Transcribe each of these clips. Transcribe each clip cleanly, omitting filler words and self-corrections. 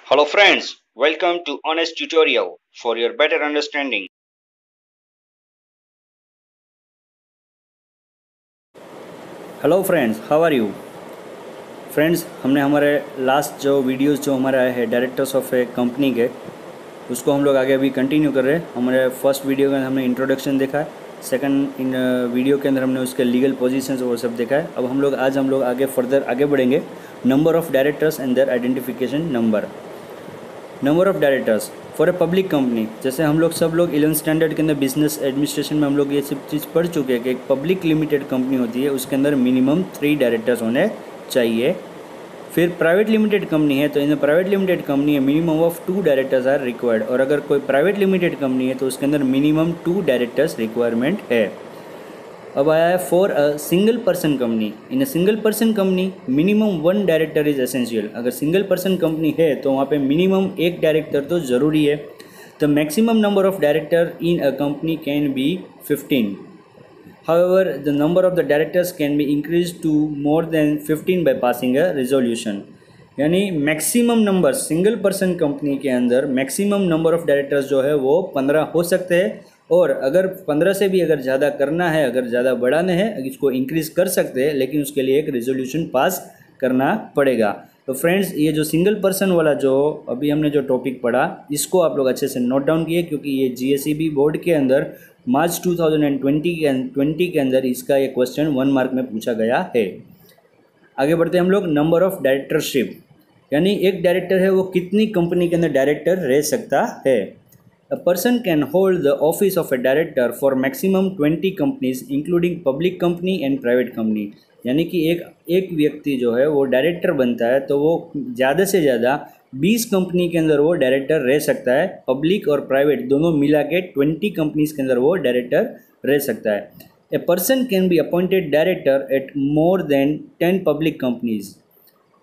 Hello friends, welcome to Honest Tutorial for your better understanding. Hello friends, how are you friends. हमने हमारे last जो videos जो हमारा है डायरेक्टर्स ऑफ ए कंपनी के, उसको हम लोग आगे अभी कंटिन्यू कर रहे हैं। हमारे फर्स्ट वीडियो के अंदर हमने इंट्रोडक्शन देखा है, सेकंड वीडियो के अंदर हमने उसके लीगल पोजीशंस वो सब देखा है। अब आज हम लोग आगे फर्दर आगे बढ़ेंगे। Number of directors and their identification number of directors for a public company. जैसे हम लोग सब लोग 11th स्टैंडर्ड के अंदर बिजनेस एडमिनिस्ट्रेशन में हम लोग ये सब चीज़ पढ़ चुके हैं कि एक पब्लिक लिमिटेड कंपनी होती है, उसके अंदर मिनिमम 3 डायरेक्टर्स होने चाहिए। फिर प्राइवेट लिमिटेड कंपनी है तो इन प्राइवेट लिमिटेड कंपनी है minimum of 2 directors are required. और अगर कोई प्राइवेट लिमिटेड कंपनी है तो उसके अंदर मिनिमम 2 डायरेक्टर्स रिक्वायरमेंट है। अब आया है for a single person company. In a single person company minimum 1 director is essential. अगर सिंगल पर्सन कंपनी है तो वहाँ पे मिनिमम 1 डायरेक्टर तो ज़रूरी है। The maximum number of director in a company can be 15। However, the number of the directors can be increased to more than 15 by passing a resolution. यानी maximum number single person company के अंदर maximum number of directors जो है वो 15 हो सकते हैं। और अगर 15 से भी अगर ज़्यादा करना है, अगर ज़्यादा बढ़ाना है, इसको इंक्रीज़ कर सकते हैं, लेकिन उसके लिए एक रेजोल्यूशन पास करना पड़ेगा। तो फ्रेंड्स, ये जो सिंगल पर्सन वाला जो अभी हमने जो टॉपिक पढ़ा, इसको आप लोग अच्छे से नोट डाउन किए, क्योंकि ये जीएसईबी बोर्ड के अंदर मार्च 2020 के अंदर इसका ये क्वेश्चन 1 मार्क में पूछा गया है। आगे बढ़ते हैं हम लोग। नंबर ऑफ डायरेक्टरशिप, यानी एक डायरेक्टर है वो कितनी कंपनी के अंदर डायरेक्टर रह सकता है। A person can hold the office of A director for maximum 20 companies including public company and private company. यानी कि एक व्यक्ति जो है वो डायरेक्टर बनता है तो वो ज़्यादा से ज़्यादा 20 कंपनी के अंदर वो डायरेक्टर रह सकता है। पब्लिक और प्राइवेट दोनों मिला के 20 कंपनीज के अंदर वो डायरेक्टर रह सकता है। A person can be appointed director at more than 10 public companies.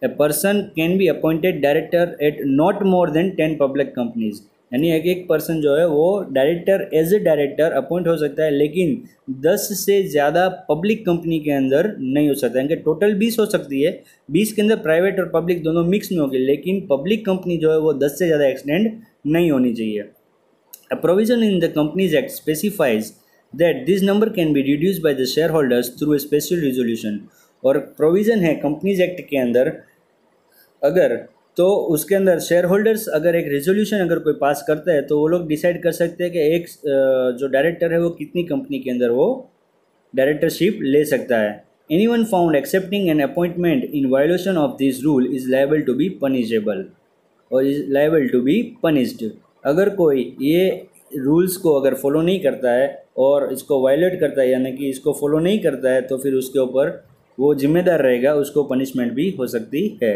A person can be appointed director at not more than 10 public companies. यानी एक पर्सन जो है वो director as a director appoint हो सकता है, लेकिन 10 से ज़्यादा पब्लिक कंपनी के अंदर नहीं हो सकता। इनके टोटल 20 हो सकती है, 20 के अंदर प्राइवेट और पब्लिक दोनों मिक्स में होगी, लेकिन पब्लिक कंपनी जो है वो 10 से ज़्यादा एक्सटेंड नहीं होनी चाहिए। A provision in the Companies Act specifies that this number can be reduced by the shareholders through a special resolution। और प्रोविज़न है कंपनीज एक्ट के अंदर, अगर तो उसके अंदर शेयर होल्डर्स अगर एक रेजोल्यूशन अगर कोई पास करता है तो वो लोग डिसाइड कर सकते हैं कि एक जो डायरेक्टर है वो कितनी कंपनी के अंदर वो डायरेक्टरशिप ले सकता है। Anyone found accepting an appointment in violation of this rule is liable to be punishable और is liable to be punished. अगर कोई ये रूल्स को अगर फॉलो नहीं करता है और इसको वायलेट करता है, यानी कि इसको फॉलो नहीं करता है, तो फिर उसके ऊपर वो जिम्मेदार रहेगा, उसको पनिशमेंट भी हो सकती है।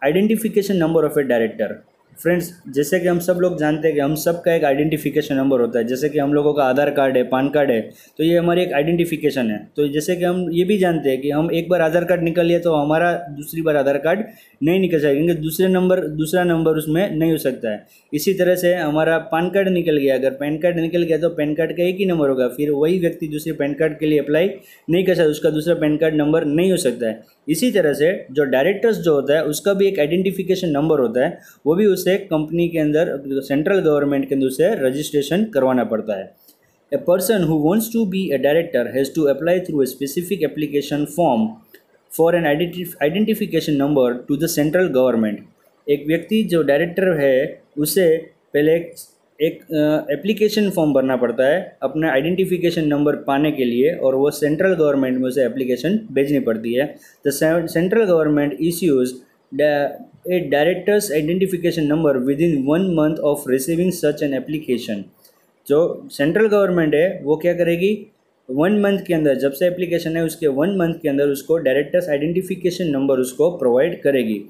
Identification number of A director. Friends, जैसे कि हम सब लोग जानते हैं कि हम सब का एक आइडेंटिफिकेशन नंबर होता है। जैसे कि हम लोगों का आधार कार्ड है, पान कार्ड है, तो ये हमारी एक आइडेंटिफिकेशन है। तो जैसे कि हम ये भी जानते हैं कि हम एक बार आधार कार्ड निकल लिया तो हमारा दूसरी बार आधार कार्ड नहीं निकल सकता, क्योंकि दूसरा नंबर उसमें नहीं हो सकता है। इसी तरह से हमारा पान कार्ड निकल गया, अगर पैन कार्ड निकल गया तो पैन कार्ड का एक ही नंबर होगा, फिर वही व्यक्ति दूसरे पैन कार्ड के लिए अप्लाई नहीं कर सकता, उसका दूसरा पैन कार्ड नंबर नहीं हो सकता है। इसी तरह से जो डायरेक्टर्स जो होता है उसका भी एक आइडेंटिफिकेशन नंबर होता है, वो भी उसे कंपनी के अंदर सेंट्रल गवर्नमेंट के अंदर उसे रजिस्ट्रेशन करवाना पड़ता है। A person who wants to be a director has to apply through a specific application form for an identification number to the central government. एक व्यक्ति जो डायरेक्टर है उसे पहले एक एप्लीकेशन फॉर्म भरना पड़ता है अपना आइडेंटिफिकेशन नंबर पाने के लिए, और वो सेंट्रल गवर्नमेंट में उसे एप्लीकेशन भेजनी पड़ती है। The central government issues A directors identification number with in 1 month of receiving such an application. जो सेंट्रल गवर्नमेंट है वो क्या करेगी, 1 month के अंदर, जब से एप्लीकेशन है उसके 1 month के अंदर उसको डायरेक्टर्स आइडेंटिफिकेशन नंबर उसको प्रोवाइड करेगी।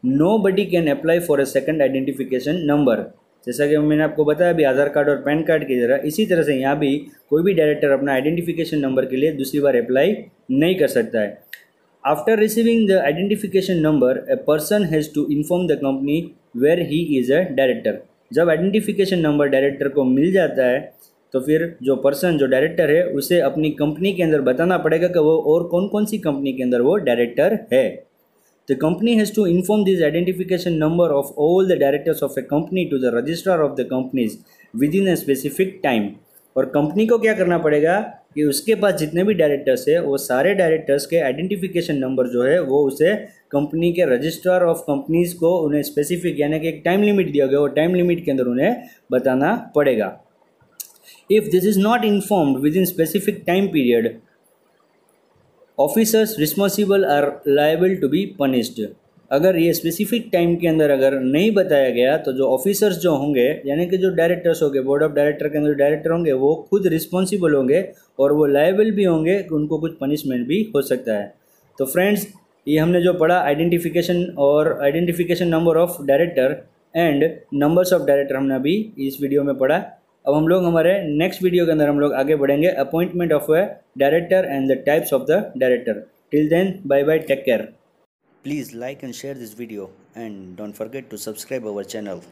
Nobody can apply for a second identification number. जैसा कि मैंने आपको बताया अभी आधार कार्ड और पैन कार्ड की तरह, इसी तरह से यहाँ भी कोई भी डायरेक्टर अपना आइडेंटिफिकेशन नंबर के लिए दूसरी बार अप्लाई नहीं कर सकता है। After receiving the identification number a person has to inform the company where he is a director. जब आइडेंटिफिकेशन नंबर डायरेक्टर को मिल जाता है तो फिर जो पर्सन जो डायरेक्टर है उसे अपनी कंपनी के अंदर बताना पड़ेगा कि वो और कौन कौन सी कंपनी के अंदर वो डायरेक्टर है। The company has to inform this identification number of all the directors of a company to the registrar of the companies within a specific time. और कंपनी को क्या करना पड़ेगा कि उसके पास जितने भी डायरेक्टर्स है वो सारे डायरेक्टर्स के आइडेंटिफिकेशन नंबर जो है वो उसे कंपनी के रजिस्ट्रार ऑफ कंपनीज को उन्हें स्पेसिफिक यानी कि एक टाइम लिमिट दिया गया, वो टाइम लिमिट के अंदर उन्हें बताना पड़ेगा. If this is not informed within specific time period, officers responsible are liable to be punished. अगर ये स्पेसिफिक टाइम के अंदर अगर नहीं बताया गया तो जो ऑफिसर्स जो होंगे यानी कि जो डायरेक्टर्स होंगे, बोर्ड ऑफ डायरेक्टर के अंदर डायरेक्टर होंगे, वो खुद रिस्पॉन्सिबल होंगे और वो लायबल भी होंगे, उनको कुछ पनिशमेंट भी हो सकता है. तो फ्रेंड्स, ये हमने जो पढ़ा आइडेंटिफिकेशन और identification number of director and numbers of director हमने अभी इस वीडियो में पढ़ा. अब हम लोग हमारे नेक्स्ट वीडियो के अंदर हम लोग आगे बढ़ेंगे appointment of a director and the types of the director. Till then, bye bye, take care. Please like and share this video and don't forget to subscribe our channel.